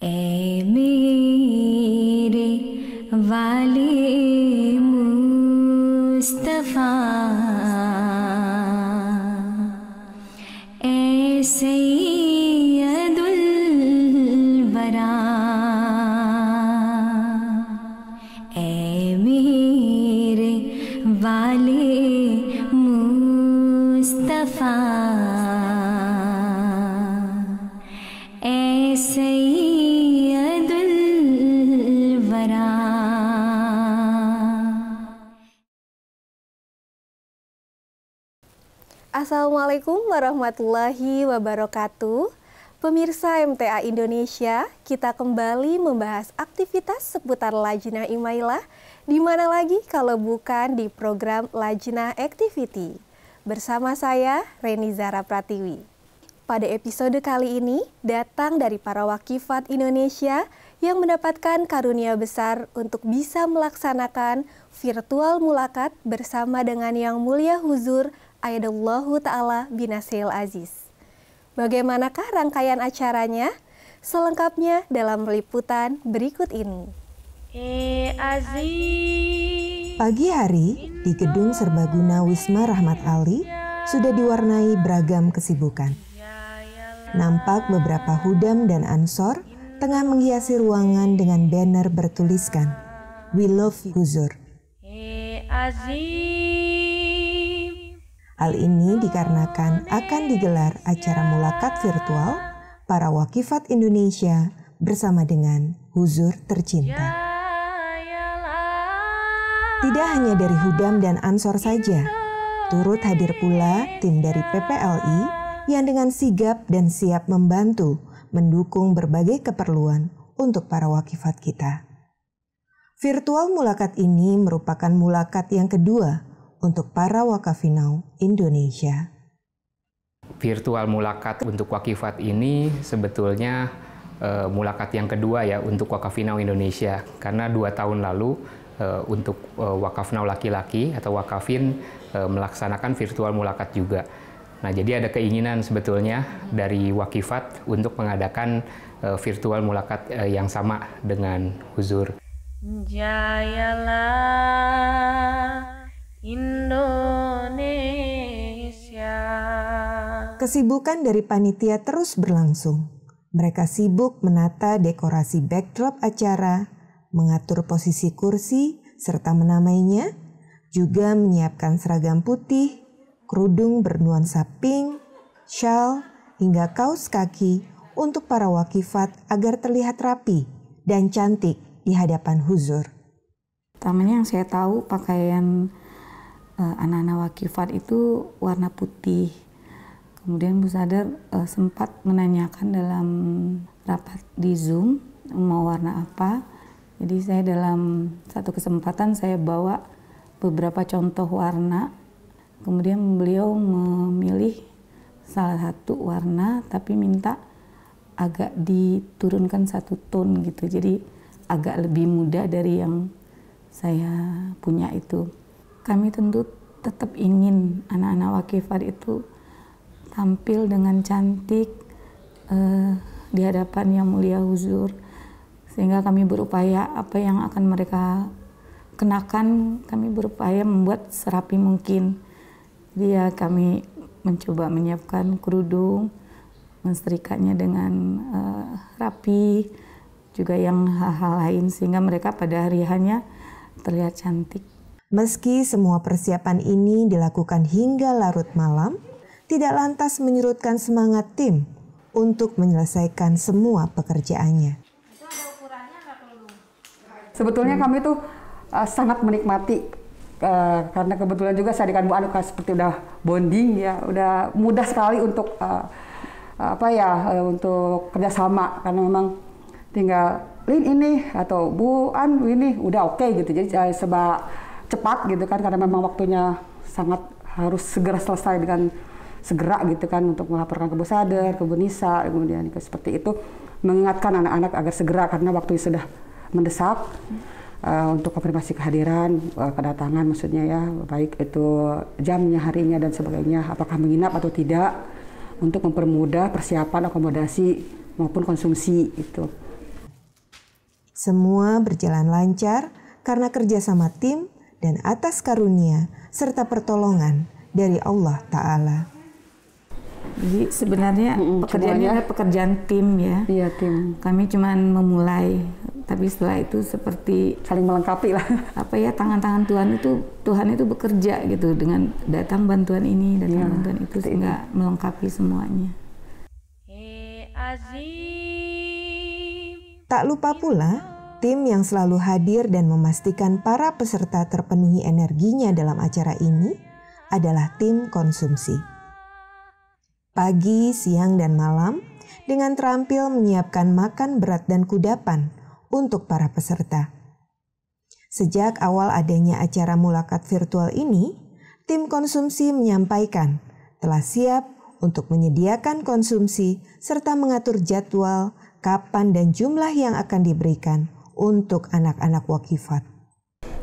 ए मेरे वाले मुस्तफा ए सैयदुल वरा ए मेरे वाले मुस्तफा ए सैयदुल वरा। Assalamualaikum warahmatullahi wabarakatuh. Pemirsa MTA Indonesia, kita kembali membahas aktivitas seputar Lajnah Imailah, di mana lagi kalau bukan di program Lajnah Activity. Bersama saya, Reni Zara Pratiwi. Pada episode kali ini, datang dari para wakifat Indonesia yang mendapatkan karunia besar untuk bisa melaksanakan virtual mulakat bersama dengan Yang Mulia Huzur Ayyadallahu Ta'ala Binasil Aziz. Bagaimanakah rangkaian acaranya? Selengkapnya dalam liputan berikut ini. Pagi hari di Gedung Serbaguna Wisma Rahmat Ali sudah diwarnai beragam kesibukan. Nampak beberapa hudam dan ansor tengah menghiasi ruangan dengan banner bertuliskan "We Love Huzur". Hal ini dikarenakan akan digelar acara mulakat virtual para wakifat Indonesia bersama dengan Huzur tercinta. Tidak hanya dari hudam dan ansor saja, turut hadir pula tim dari PPLI yang dengan sigap dan siap membantu mendukung berbagai keperluan untuk para wakifat kita. Virtual mulakat ini merupakan mulakat yang kedua untuk para wakafinau Indonesia. Virtual mulakat untuk wakifat ini sebetulnya mulakat yang kedua ya untuk wakafinau Indonesia, karena 2 tahun lalu untuk wakafnau laki-laki atau wakafin melaksanakan virtual mulakat juga. Nah, jadi ada keinginan sebetulnya dari wakifat untuk mengadakan virtual mulakat yang sama dengan Huzur. Jayalah Indonesia. Kesibukan dari panitia terus berlangsung. Mereka sibuk menata dekorasi backdrop acara, mengatur posisi kursi, serta menamainya, juga menyiapkan seragam putih, kerudung bernuansa pink, shawl, hingga kaos kaki untuk para wakifat agar terlihat rapi dan cantik di hadapan Huzur. Pertamanya yang saya tahu pakaian anak-anak wakifat itu warna putih. Kemudian Bu Sadar sempat menanyakan dalam rapat di Zoom mau warna apa. Jadi saya dalam satu kesempatan saya bawa beberapa contoh warna. Kemudian beliau memilih salah satu warna tapi minta agak diturunkan 1 tone gitu. Jadi agak lebih muda dari yang saya punya itu. Kami tentu tetap ingin anak-anak wakifat itu tampil dengan cantik di hadapan Yang Mulia Huzur, sehingga kami berupaya apa yang akan mereka kenakan, kami berupaya membuat serapi mungkin. Jadi ya kami mencoba menyiapkan kerudung, mensetrikanya dengan rapi, juga yang hal-hal lain sehingga mereka pada hari hanya terlihat cantik. Meski semua persiapan ini dilakukan hingga larut malam, tidak lantas menyurutkan semangat tim untuk menyelesaikan semua pekerjaannya. Sebetulnya kami tuh sangat menikmati karena kebetulan juga saya dengan Bu Anuka seperti udah bonding ya, udah mudah sekali untuk untuk kerjasama, karena memang tinggal Lin ini atau Bu An ini udah oke gitu, jadi serba cepat gitu kan, karena memang waktunya sangat harus segera selesai dengan segera gitu kan, untuk melaporkan ke Bu Sadar, ke Bu Nisa, kemudian seperti itu mengingatkan anak-anak agar segera karena waktu sudah mendesak untuk konfirmasi kehadiran, kedatangan maksudnya ya, baik itu jamnya, harinya dan sebagainya, apakah menginap atau tidak, untuk mempermudah persiapan akomodasi maupun konsumsi itu. Semua berjalan lancar karena kerjasama tim dan atas karunia serta pertolongan dari Allah Ta'ala. Jadi sebenarnya pekerjaannya adalah pekerjaan tim ya. Iya, tim. Kami cuma memulai, tapi setelah itu seperti Saling melengkapi lah. apa ya, tangan-tangan Tuhan itu bekerja gitu, dengan datang bantuan ini, datang bantuan itu, sehingga melengkapi semuanya. Tak lupa pula, tim yang selalu hadir dan memastikan para peserta terpenuhi energinya dalam acara ini adalah tim konsumsi. Pagi, siang, dan malam dengan terampil menyiapkan makan berat dan kudapan untuk para peserta. Sejak awal adanya acara mulakat virtual ini, tim konsumsi menyampaikan telah siap untuk menyediakan konsumsi serta mengatur jadwal, kapan dan jumlah yang akan diberikan untuk anak-anak wakifat.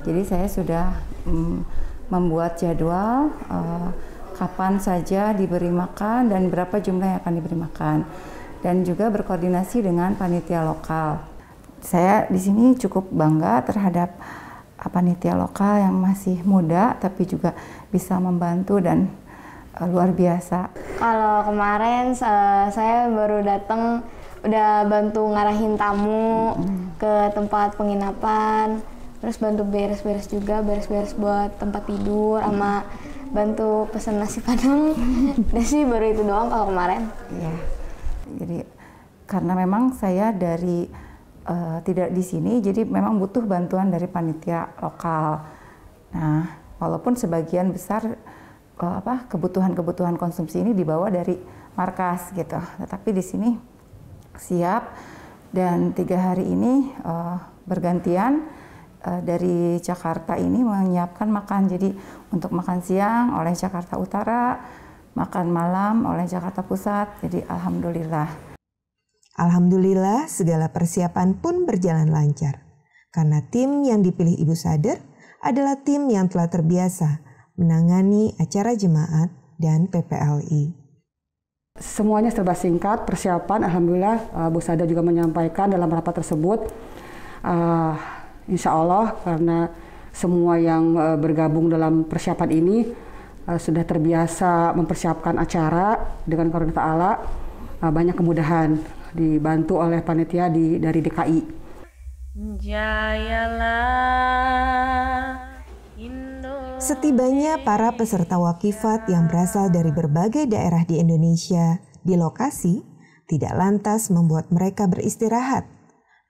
Jadi saya sudah membuat jadwal kapan saja diberi makan dan berapa jumlah yang akan diberi makan, dan juga berkoordinasi dengan panitia lokal. Saya di sini cukup bangga terhadap panitia lokal yang masih muda tapi juga bisa membantu dan luar biasa. Kalau kemarin saya baru datang udah bantu ngarahin tamu ke tempat penginapan, terus bantu beres-beres juga, beres-beres buat tempat tidur, sama bantu pesen nasi padang. Udah sih baru itu doang kalau kemarin. Iya. Jadi karena memang saya dari tidak di sini, jadi memang butuh bantuan dari panitia lokal. Nah, walaupun sebagian besar kebutuhan konsumsi ini dibawa dari markas gitu, tetapi di sini siap, dan 3 hari ini bergantian dari Jakarta ini menyiapkan makan. Jadi untuk makan siang oleh Jakarta Utara, makan malam oleh Jakarta Pusat. Jadi alhamdulillah. Alhamdulillah segala persiapan pun berjalan lancar. Karena tim yang dipilih Ibu Sader adalah tim yang telah terbiasa menangani acara jemaat dan PPLI. Semuanya serba singkat, persiapan. Alhamdulillah Bu Sader juga menyampaikan dalam rapat tersebut, insya Allah karena semua yang bergabung dalam persiapan ini sudah terbiasa mempersiapkan acara dengan karunia Allah, banyak kemudahan dibantu oleh panitia dari DKI. Setibanya para peserta wakifat yang berasal dari berbagai daerah di Indonesia di lokasi tidak lantas membuat mereka beristirahat.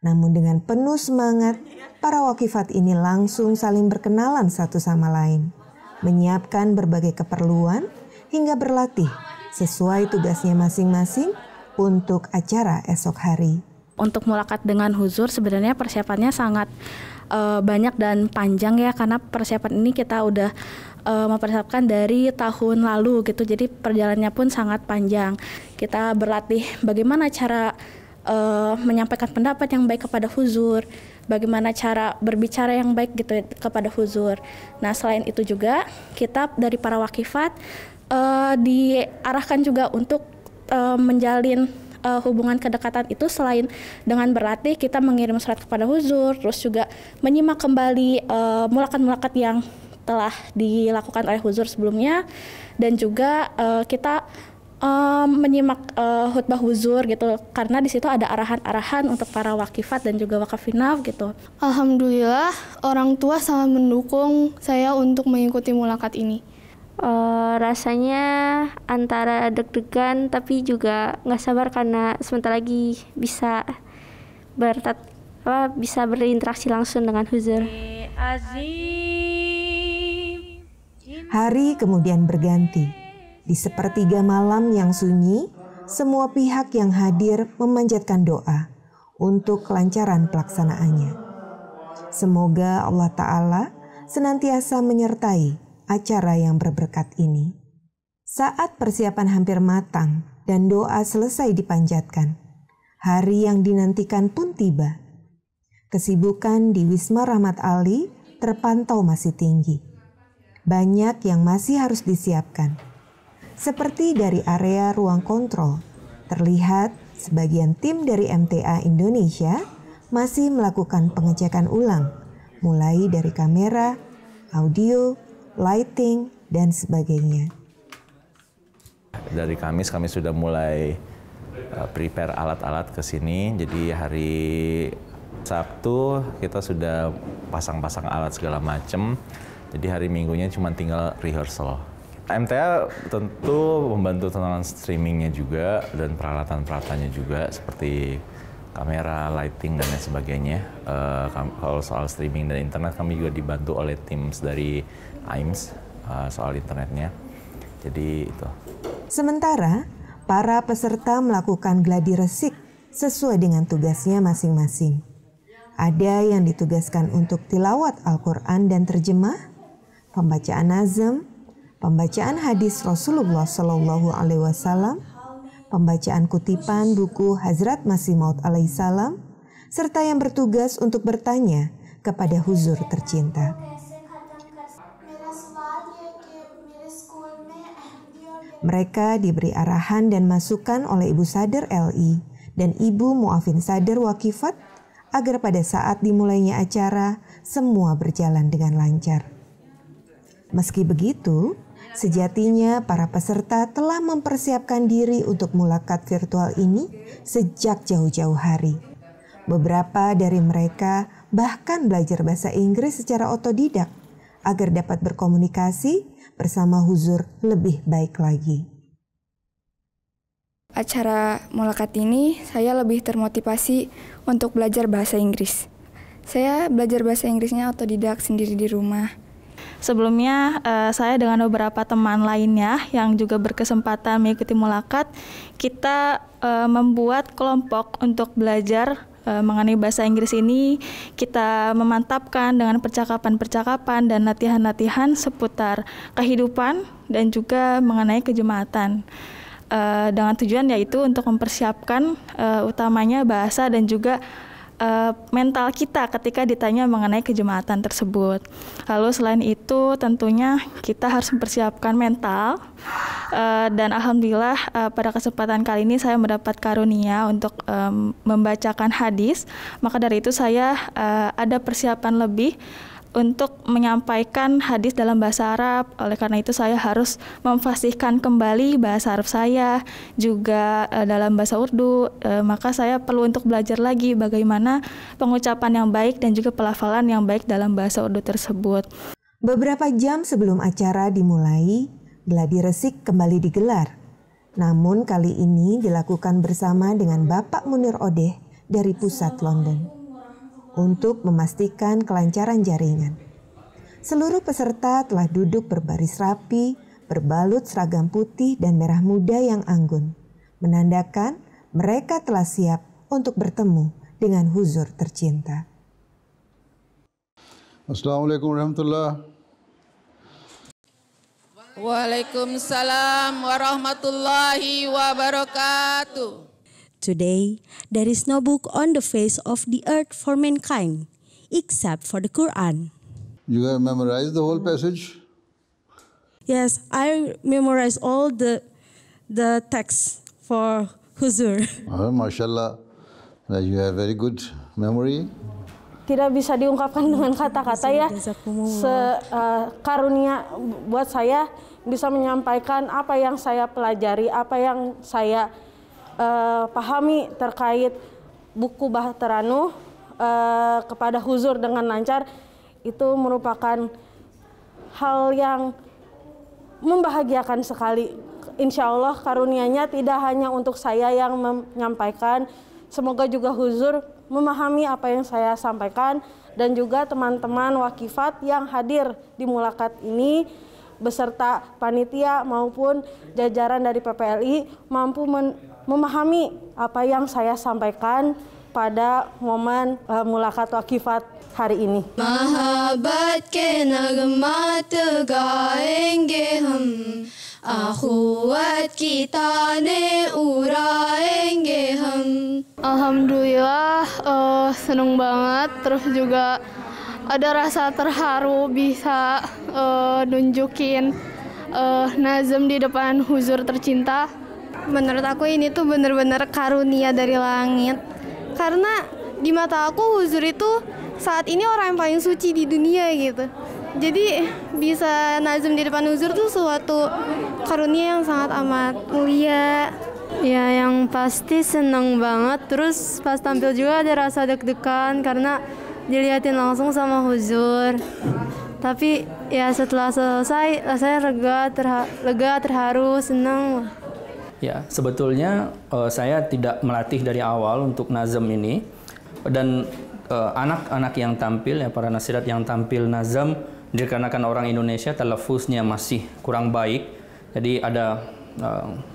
Namun dengan penuh semangat, para wakifat ini langsung saling berkenalan satu sama lain, menyiapkan berbagai keperluan hingga berlatih sesuai tugasnya masing-masing untuk acara esok hari. Untuk mulakat dengan huzur sebenarnya persiapannya sangat banyak dan panjang ya, karena persiapan ini kita udah mempersiapkan dari tahun lalu gitu, jadi perjalanannya pun sangat panjang. Kita berlatih bagaimana cara menyampaikan pendapat yang baik kepada huzur, bagaimana cara berbicara yang baik gitu kepada huzur. Nah, selain itu juga kita dari para wakifat diarahkan juga untuk menjalin hubungan kedekatan itu. Selain dengan berlatih, kita mengirim surat kepada huzur, terus juga menyimak kembali mulakat-mulakat yang telah dilakukan oleh huzur sebelumnya, dan juga kita menyimak khutbah huzur gitu, karena di situ ada arahan-arahan untuk para wakifat dan juga wakafinaf gitu. Alhamdulillah orang tua sangat mendukung saya untuk mengikuti mulakat ini. Rasanya antara deg-degan tapi juga nggak sabar karena sebentar lagi bisa berinteraksi langsung dengan huzur. Hari kemudian berganti. Di sepertiga malam yang sunyi, semua pihak yang hadir memanjatkan doa untuk kelancaran pelaksanaannya. Semoga Allah Ta'ala senantiasa menyertai acara yang berberkat ini. Saat persiapan hampir matang dan doa selesai dipanjatkan, hari yang dinantikan pun tiba. Kesibukan di Wisma Rahmat Ali terpantau masih tinggi. Banyak yang masih harus disiapkan. Seperti dari area ruang kontrol, terlihat sebagian tim dari MTA Indonesia masih melakukan pengecekan ulang, mulai dari kamera, audio, lighting, dan sebagainya. Dari Kamis kami sudah mulai prepare alat-alat ke sini, jadi hari Sabtu kita sudah pasang-pasang alat segala macam, jadi hari Minggunya cuma tinggal rehearsal. MTA tentu membantu tentang streamingnya juga dan peralatan-peralatannya juga seperti kamera, lighting, dan lain sebagainya. Kalau soal streaming dan internet kami juga dibantu oleh tim dari AIMS soal internetnya. Jadi itu. Sementara para peserta melakukan gladi resik sesuai dengan tugasnya masing-masing. Ada yang ditugaskan untuk tilawat Al-Quran dan terjemah, pembacaan nazm, pembacaan hadis Rasulullah Shallallahu Alaihi Wasallam, pembacaan kutipan buku Hazrat Masih Maud alaihissalam, serta yang bertugas untuk bertanya kepada huzur tercinta. Mereka diberi arahan dan masukan oleh Ibu Sadr LI dan Ibu Muafin Sadr Wakifat agar pada saat dimulainya acara semua berjalan dengan lancar. Meski begitu, sejatinya para peserta telah mempersiapkan diri untuk mulakat virtual ini sejak jauh-jauh hari. Beberapa dari mereka bahkan belajar bahasa Inggris secara otodidak agar dapat berkomunikasi bersama huzur lebih baik lagi. Acara mulakat ini saya lebih termotivasi untuk belajar bahasa Inggris. Saya belajar bahasa Inggrisnya otodidak sendiri di rumah. Sebelumnya saya dengan beberapa teman lainnya yang juga berkesempatan mengikuti mulakat, kita membuat kelompok untuk belajar mengenai bahasa Inggris ini. Kita memantapkan dengan percakapan-percakapan dan latihan-latihan seputar kehidupan dan juga mengenai kejemaatan. Dengan tujuan yaitu untuk mempersiapkan utamanya bahasa dan juga mental kita ketika ditanya mengenai kejemaatan tersebut. Lalu selain itu tentunya kita harus mempersiapkan mental dan alhamdulillah pada kesempatan kali ini saya mendapat karunia untuk membacakan hadis. Maka dari itu saya ada persiapan lebih untuk menyampaikan hadis dalam bahasa Arab. Oleh karena itu saya harus memfasihkan kembali bahasa Arab saya, juga dalam bahasa Urdu. Maka saya perlu untuk belajar lagi bagaimana pengucapan yang baik dan juga pelafalan yang baik dalam bahasa Urdu tersebut. Beberapa jam sebelum acara dimulai, gladi resik kembali digelar. Namun kali ini dilakukan bersama dengan Bapak Munir Odeh dari pusat London untuk memastikan kelancaran jaringan. Seluruh peserta telah duduk berbaris rapi, berbalut seragam putih dan merah muda yang anggun, menandakan mereka telah siap untuk bertemu dengan huzur tercinta. Assalamualaikum warahmatullahi. Waalaikumsalam warahmatullahi wabarakatuh. Today, there is no book on the face of the earth for mankind, except for the Quran. You have memorized the whole passage? Yes, I memorized all the texts for huzur. Oh, mashallah, you have very good memory. Tidak bisa diungkapkan dengan kata-kata ya. Karunia buat saya bisa menyampaikan apa yang saya pelajari, apa yang saya pahami terkait buku Bahtera Nuh kepada huzur dengan lancar. Itu merupakan hal yang membahagiakan sekali. Insya Allah karunianya tidak hanya untuk saya yang menyampaikan, semoga juga huzur memahami apa yang saya sampaikan dan juga teman-teman wakifat yang hadir di mulakat ini beserta panitia maupun jajaran dari PPLI mampu memahami apa yang saya sampaikan pada momen mulakat wakifat hari ini. Mahabbat ke nagmat gaenge hum, akhuwat kita ne uraenge hum. Alhamdulillah seneng banget, terus juga ada rasa terharu bisa nunjukin nazm di depan huzur tercinta. Menurut aku ini tuh bener-bener karunia dari langit, karena Di mata aku huzur itu saat ini orang yang paling suci di dunia gitu. Jadi bisa nazm di depan huzur tuh suatu karunia yang sangat amat mulia. Ya yang pasti senang banget, terus pas tampil juga ada rasa deg-degan karena dilihatin langsung sama huzur. Tapi ya setelah selesai saya lega, terharu, senang. Ya, sebetulnya saya tidak melatih dari awal untuk nazam ini, dan anak-anak yang tampil, ya para nasirat yang tampil nazam, dikarenakan orang Indonesia talafuznya masih kurang baik, jadi ada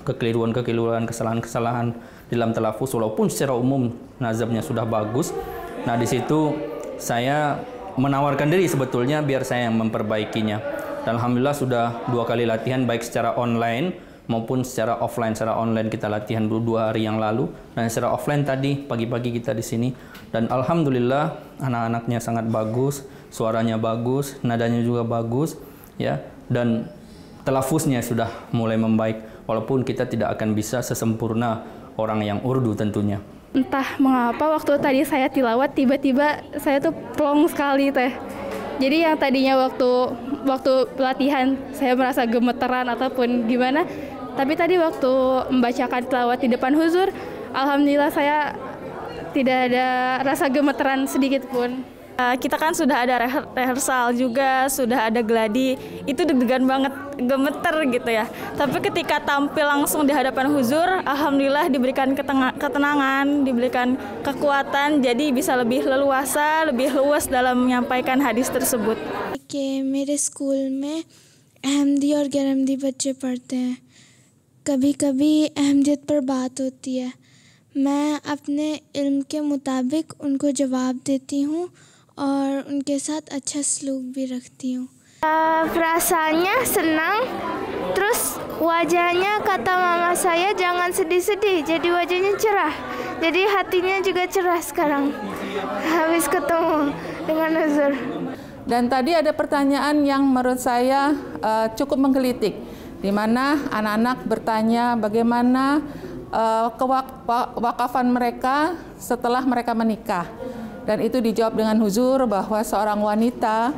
kekeliruan-kekeliruan, kesalahan-kesalahan dalam talafuz, walaupun secara umum nazamnya sudah bagus. Nah, di situ saya menawarkan diri sebetulnya biar saya yang memperbaikinya. Dan alhamdulillah sudah 2 kali latihan, baik secara online maupun secara offline. Secara online kita latihan 2 hari yang lalu, dan secara offline tadi pagi-pagi kita di sini. Dan alhamdulillah anak-anaknya sangat bagus, suaranya bagus, nadanya juga bagus, ya. Dan telafuznya sudah mulai membaik, walaupun kita tidak akan bisa sesempurna orang yang Urdu tentunya. Entah mengapa waktu tadi saya tilawat tiba-tiba saya tuh plong sekali teh. Jadi yang tadinya waktu latihan saya merasa gemeteran ataupun gimana, tapi tadi waktu membacakan tilawat di depan huzur, alhamdulillah saya tidak ada rasa gemeteran sedikit pun. Kita kan sudah ada rehearsal juga, sudah ada gladi, itu deg-degan banget, gemeter gitu ya. Tapi ketika tampil langsung di hadapan huzur, alhamdulillah diberikan ketenangan, diberikan kekuatan, jadi bisa lebih leluasa, lebih luas dalam menyampaikan hadis tersebut. कि मेरे स्कूल में अहमदी और गैरअहमदी बच्चे पढ़ते हैं। कभी-कभी अहमदियत पर बात होती है। मैं अपने इल्म के मुताबिक उनको जवाब देती हूँ और उनके साथ अच्छा सलूक भी रखती हूँ। Perasaannya senang, terus wajahnya kata mama saya jangan sedih-sedih, jadi wajahnya cerah, jadi hatinya juga cerah sekarang habis ketemu dengan huzur. Dan tadi ada pertanyaan yang menurut saya cukup menggelitik, di mana anak-anak bertanya bagaimana kewakafan mereka setelah mereka menikah. Dan itu dijawab dengan huzur bahwa seorang wanita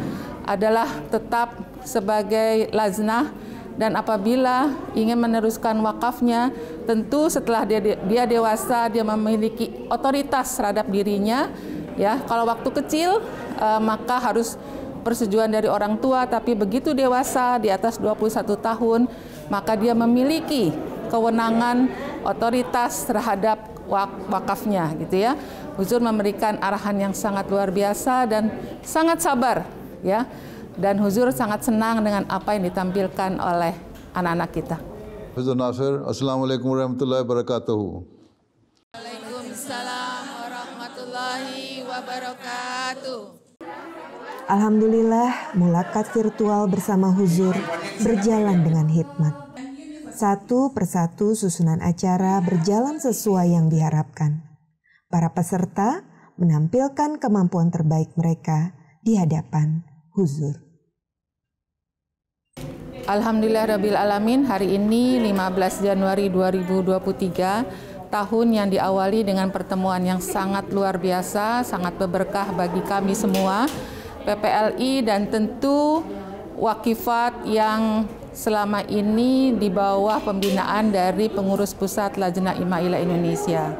adalah tetap sebagai laznah, dan apabila ingin meneruskan wakafnya, tentu setelah dia dewasa, dia memiliki otoritas terhadap dirinya. Ya, kalau waktu kecil maka harus persetujuan dari orang tua, tapi begitu dewasa di atas 21 tahun, maka dia memiliki kewenangan otoritas terhadap wakafnya gitu ya. Huzur memberikan arahan yang sangat luar biasa dan sangat sabar ya. Dan huzur sangat senang dengan apa yang ditampilkan oleh anak-anak kita. Huzur Nasir, Assalamualaikum warahmatullahi wabarakatuh. Waalaikumsalam warahmatullahi wabarakatuh. Alhamdulillah, mulakat virtual bersama huzur berjalan dengan hikmat. Satu persatu susunan acara berjalan sesuai yang diharapkan. Para peserta menampilkan kemampuan terbaik mereka di hadapan huzur. Alhamdulillahirrabbilalamin, hari ini 15 Januari 2023, tahun yang diawali dengan pertemuan yang sangat luar biasa, sangat berberkah bagi kami semua, PPLI, dan tentu wakifat yang selama ini di bawah pembinaan dari pengurus pusat Lajnah Imailah Indonesia.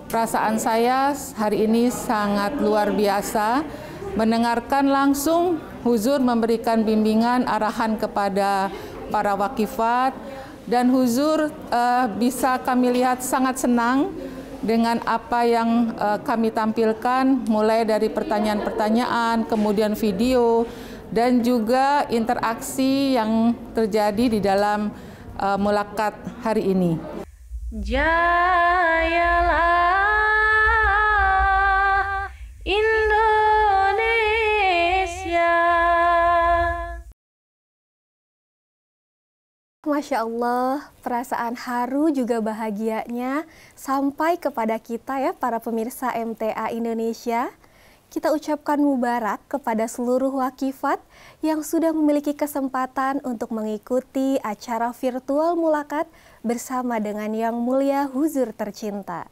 Perasaan saya hari ini sangat luar biasa mendengarkan langsung huzur memberikan bimbingan arahan kepada para wakifat, dan huzur bisa kami lihat sangat senang dengan apa yang kami tampilkan, mulai dari pertanyaan-pertanyaan, kemudian video, dan juga interaksi yang terjadi di dalam mulakat hari ini. Jayalah Indonesia. Masya Allah, perasaan haru juga bahagianya sampai kepada kita ya para pemirsa MTA Indonesia. Kita ucapkan mubarak kepada seluruh wakifat yang sudah memiliki kesempatan untuk mengikuti acara virtual mulakat bersama dengan Yang Mulia Huzur tercinta.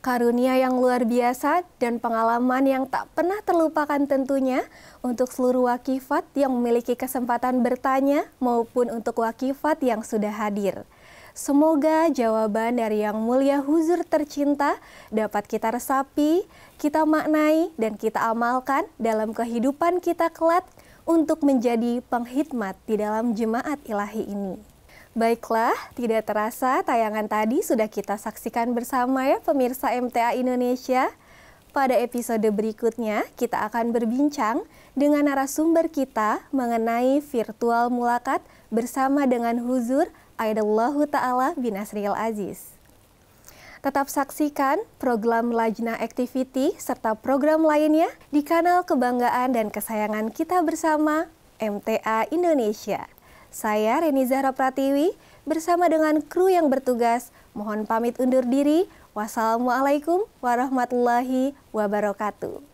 Karunia yang luar biasa dan pengalaman yang tak pernah terlupakan tentunya untuk seluruh wakifat yang memiliki kesempatan bertanya maupun untuk wakifat yang sudah hadir. Semoga jawaban dari Yang Mulia Huzur tercinta dapat kita resapi, kita maknai, dan kita amalkan dalam kehidupan kita kelak untuk menjadi penghidmat di dalam jemaat ilahi ini. Baiklah, tidak terasa tayangan tadi sudah kita saksikan bersama ya pemirsa MTA Indonesia. Pada episode berikutnya, kita akan berbincang dengan narasumber kita mengenai virtual mulakat bersama dengan Huzur Aidallahu Ta'ala bin Asriil Aziz. Tetap saksikan program Lajnah Activity serta program lainnya di kanal kebanggaan dan kesayangan kita bersama MTA Indonesia. Saya Reni Zahra Pratiwi bersama dengan kru yang bertugas mohon pamit undur diri. Wassalamualaikum warahmatullahi wabarakatuh.